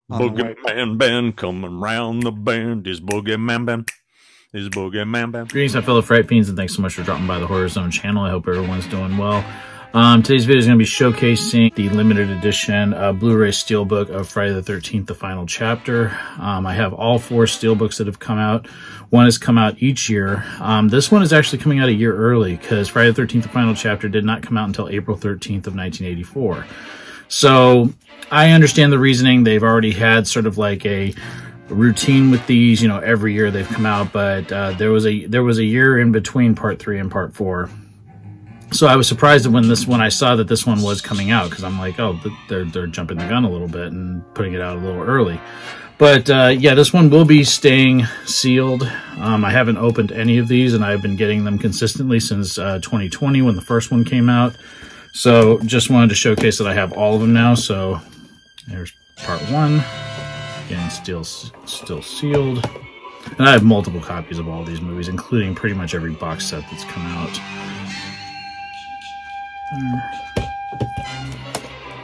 Boogeyman band coming round the bend. Is Boogeyman band. Is Boogeyman band. Greetings, my fellow Fright Fiends, and thanks so much for dropping by the Horror Zone channel. I hope everyone's doing well. Today's video is going to be showcasing the limited edition Blu-ray Steelbook of Friday the 13th, the final chapter. I have all 4 Steelbooks that have come out. One has come out each year. This one is actually coming out a year early because Friday the 13th, the final chapter did not come out until April 13th of 1984. So I understand the reasoning. They've already had sort of like a routine with these, you know, every year they've come out, but there was a year in between part 3 and part 4. So I was surprised when I saw that this one was coming out, because I'm like, oh, they're jumping the gun a little bit and putting it out a little early. But yeah, this one will be staying sealed. I haven't opened any of these, and I've been getting them consistently since 2020 when the first one came out. So just wanted to showcase that I have all of them now. So there's part 1. Again, still sealed. And I have multiple copies of all these movies, including pretty much every box set that's come out.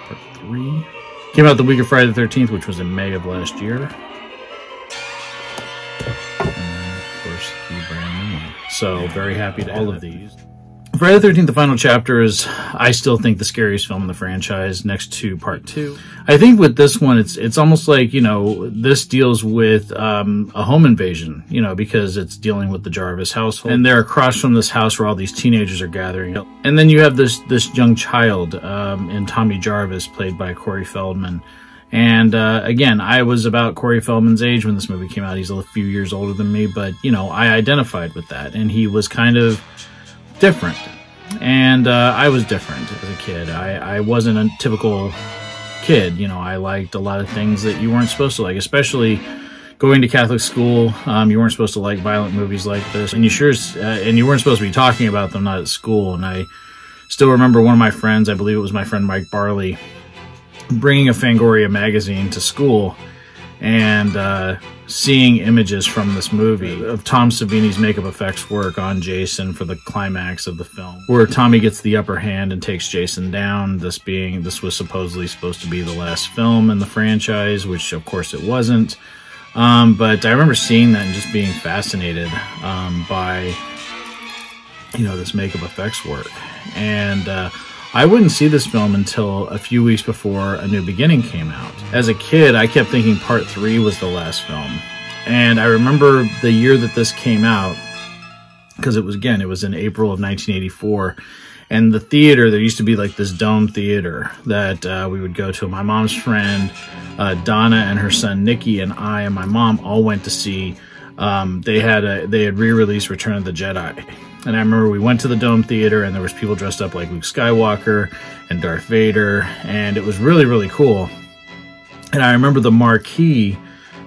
Part 3. Came out the week of Friday the 13th, which was in May of last year. And then, of course, the brand new one. So, very happy to all of these. Friday the 13th, the final chapter is, I still think, the scariest film in the franchise, next to part 2. I think with this one, it's almost like, you know, this deals with a home invasion, you know, because it's dealing with the Jarvis household. And they're across from this house where all these teenagers are gathering. And then you have this young child in Tommy Jarvis, played by Corey Feldman. And again, I was about Corey Feldman's age when this movie came out. He's a few years older than me, but, you know, I identified with that. And he was kind of different, and I was different as a kid. I wasn't a typical kid, you know. I liked a lot of things that you weren't supposed to like, especially going to Catholic school. You weren't supposed to like violent movies like this, and you weren't supposed to be talking about them, not at school. And I still remember one of my friends, I believe it was my friend Mike Barley, bringing a Fangoria magazine to school and seeing images from this movie of Tom Savini's makeup effects work on Jason for the climax of the film, where Tommy gets the upper hand and takes Jason down. This was supposedly supposed to be the last film in the franchise, which of course it wasn't. But I remember seeing that and just being fascinated by, you know, this makeup effects work. And I wouldn't see this film until a few weeks before A New Beginning came out. As a kid, I kept thinking part 3 was the last film. And I remember the year that this came out, because it was in April of 1984. And the theater, there used to be like this dome theater that we would go to. My mom's friend, Donna, and her son, Nikki, and I and my mom all went to see, they had re-released Return of the Jedi. And I remember we went to the Dome Theater, and there was people dressed up like Luke Skywalker and Darth Vader, and it was really, really cool. And I remember the marquee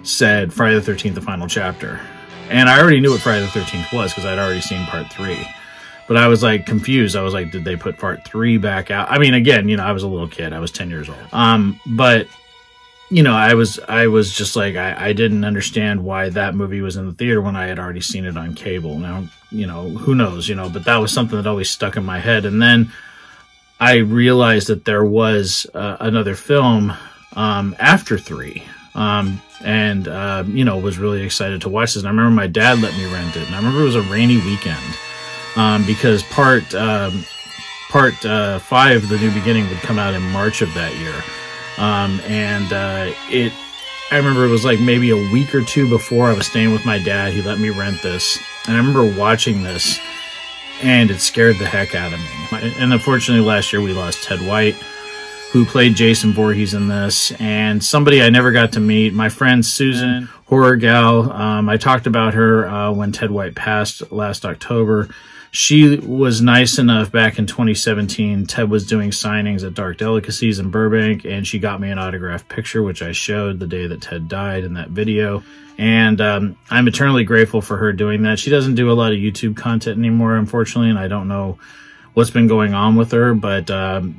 said Friday the 13th, the final chapter. And I already knew what Friday the 13th was because I'd already seen part 3. But I was like confused. I was like, did they put part 3 back out? I mean, again, you know, I was a little kid. I was 10 years old. But you know, I was just like, I didn't understand why that movie was in the theater when I had already seen it on cable. Now, you know, who knows, you know, but that was something that always stuck in my head. And then I realized that there was another film after 3. You know, was really excited to watch this. And I remember my dad let me rent it. And I remember it was a rainy weekend because part 5, The New Beginning, would come out in March of that year. I remember it was like maybe a week or 2 before I was staying with my dad. He let me rent this. And I remember watching this, and it scared the heck out of me. And unfortunately, last year we lost Ted White, who played Jason Voorhees in this, and somebody I never got to meet, my friend Susan, horror gal. I talked about her when Ted White passed last October. She was nice enough back in 2017. Ted was doing signings at Dark Delicacies in Burbank, and she got me an autographed picture, which I showed the day that Ted died in that video. And I'm eternally grateful for her doing that. She doesn't do a lot of YouTube content anymore, unfortunately, and I don't know what's been going on with her, but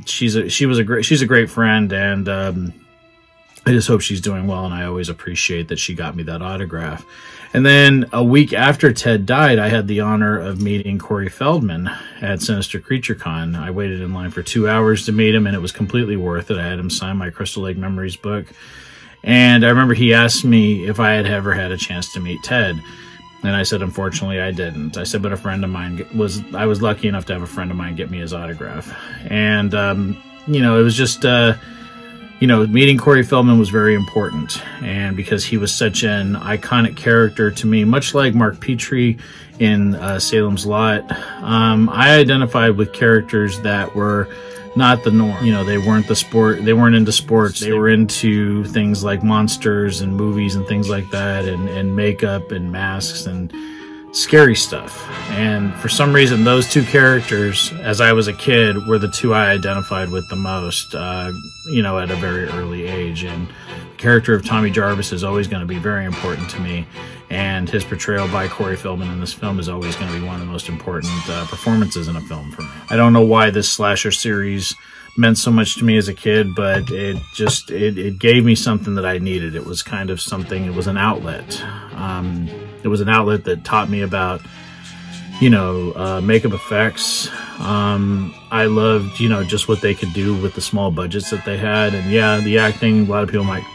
she's a great friend, and I just hope she's doing well, and I always appreciate that she got me that autograph. And then a week after Ted died, I had the honor of meeting Corey Feldman at Sinister Creature Con. I waited in line for 2 hours to meet him, and it was completely worth it. I had him sign my Crystal Lake Memories book. And I remember he asked me if I had ever had a chance to meet Ted. And I said, unfortunately, I didn't. I said, but a friend of mine I was lucky enough to have a friend of mine get me his autograph. And, you know, it was just, you know, meeting Corey Feldman was very important. And because he was such an iconic character to me, much like Mark Petrie in Salem's Lot, I identified with characters that were not the norm. You know, they weren't into sports. They were into things like monsters and movies and things like that, and makeup and masks and scary stuff. And for some reason, those two characters, as I was a kid, were the two I identified with the most, you know, at a very early age. And the character of Tommy Jarvis is always going to be very important to me. And his portrayal by Corey Feldman in this film is always going to be one of the most important performances in a film for me. I don't know why this slasher series meant so much to me as a kid, but it gave me something that I needed. It was kind of something, it was an outlet. It was an outlet that taught me about, you know, makeup effects. I loved, you know, just what they could do with the small budgets that they had. And yeah, the acting, a lot of people might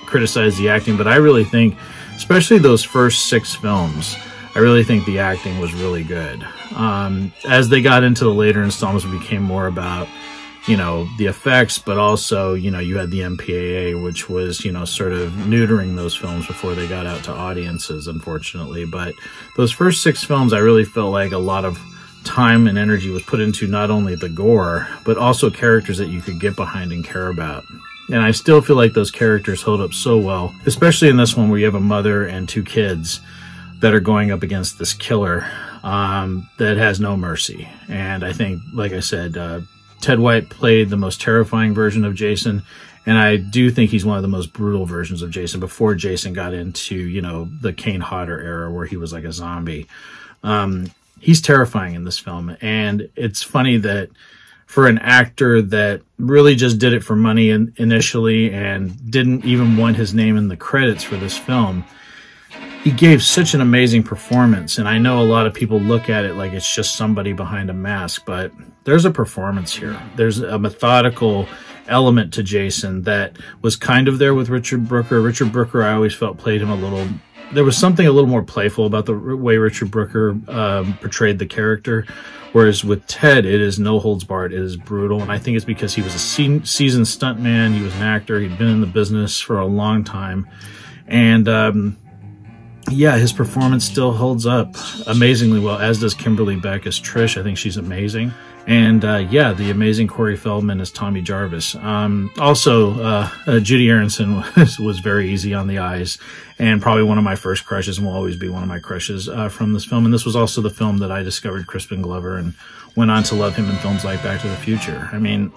criticize the acting, but I really think, especially those first 6 films, I really think the acting was really good. As they got into the later installments, it became more about, you know, the effects, but also, you know, you had the MPAA, which was, you know, sort of neutering those films before they got out to audiences, unfortunately. But those first 6 films, I really felt like a lot of time and energy was put into not only the gore, but also characters that you could get behind and care about. And I still feel like those characters hold up so well, especially in this one where you have a mother and 2 kids that are going up against this killer that has no mercy. And I think, like I said, Ted White played the most terrifying version of Jason, and I do think he's one of the most brutal versions of Jason before Jason got into, you know, the Kane Hodder era where he was like a zombie. He's terrifying in this film, and it's funny that for an actor that really just did it for money initially and didn't even want his name in the credits for this film, he gave such an amazing performance. And I know a lot of people look at it like it's just somebody behind a mask, but there's a performance here. There's a methodical element to Jason that was kind of there with Richard Brooker. Richard Brooker, I always felt, played him a little... There was something a little more playful about the way Richard Brooker portrayed the character. Whereas with Ted, it is no holds barred. It is brutal. And I think it's because he was a seasoned stuntman. He was an actor. He'd been in the business for a long time. And, yeah, his performance still holds up amazingly well, as does Kimberly Beck as Trish. I think she's amazing. And, yeah, the amazing Corey Feldman as Tommy Jarvis. Also, Judy Aronson was very easy on the eyes, and probably one of my first crushes, and will always be one of my crushes from this film. And this was also the film that I discovered Crispin Glover and went on to love him in films like Back to the Future. I mean,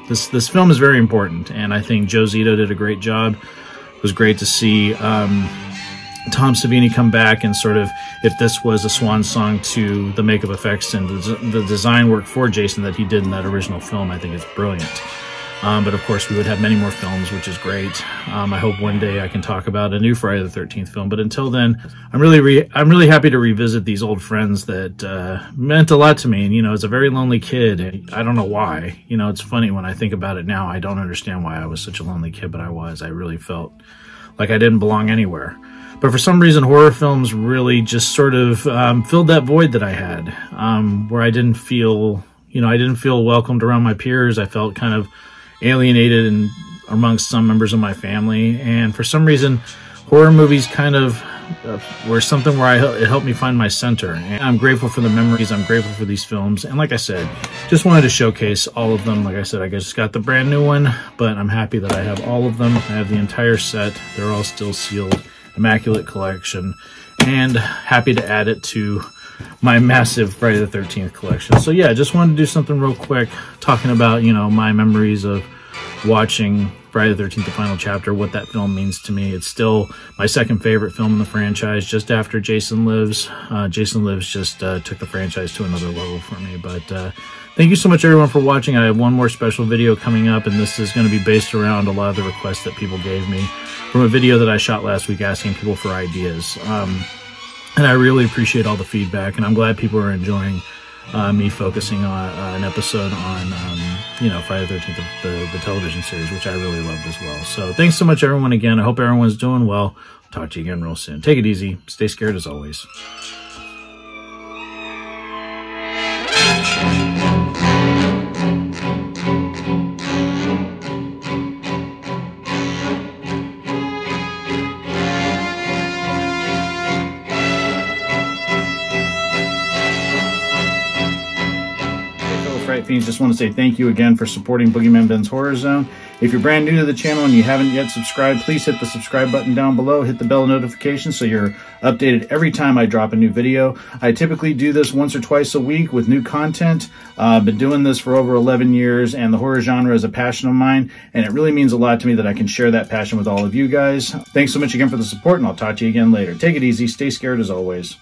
this film is very important, and I think Joe Zito did a great job. It was great to see Tom Savini come back and sort of, if this was a swan song to the makeup effects and the design work for Jason that he did in that original film, I think it's brilliant. But of course, we would have many more films, which is great. I hope one day I can talk about a new Friday the 13th film. But until then, I'm really happy to revisit these old friends that meant a lot to me. And, you know, as a very lonely kid, I don't know why. You know, it's funny when I think about it now. I don't understand why I was such a lonely kid, but I was. I really felt like I didn't belong anywhere. But for some reason, horror films really just sort of filled that void that I had, where I didn't feel, you know, I didn't feel welcomed around my peers. I felt kind of alienated amongst some members of my family. And for some reason, horror movies kind of were something where it helped me find my center. And I'm grateful for the memories. I'm grateful for these films. And like I said, just wanted to showcase all of them. Like I said, I just got the brand new one, but I'm happy that I have all of them. I have the entire set. They're all still sealed. Immaculate collection, and happy to add it to my massive Friday the 13th collection. So yeah, just wanted to do something real quick, talking about, you know, my memories of watching Friday the 13th, the final chapter, what that film means to me. It's still my second favorite film in the franchise, just after Jason Lives. Jason Lives just took the franchise to another level for me. But thank you so much, everyone, for watching. I have one more special video coming up, and this is going to be based around a lot of the requests that people gave me from a video that I shot last week asking people for ideas. And I really appreciate all the feedback, and I'm glad people are enjoying me focusing on an episode on, Friday the 13th, the television series, which I really loved as well. So thanks so much, everyone, again. I hope everyone's doing well. Talk to you again real soon. Take it easy. Stay scared as always. Fiends, just want to say thank you again for supporting Boogeyman Ben's Horror Zone. If you're brand new to the channel and you haven't yet subscribed, please hit the subscribe button down below, hit the bell notification so you're updated every time I drop a new video. I typically do this once or twice a week with new content. I've been doing this for over 11 years, and the horror genre is a passion of mine, and it really means a lot to me that I can share that passion with all of you guys. Thanks so much again for the support, and I'll talk to you again later. Take it easy, stay scared as always.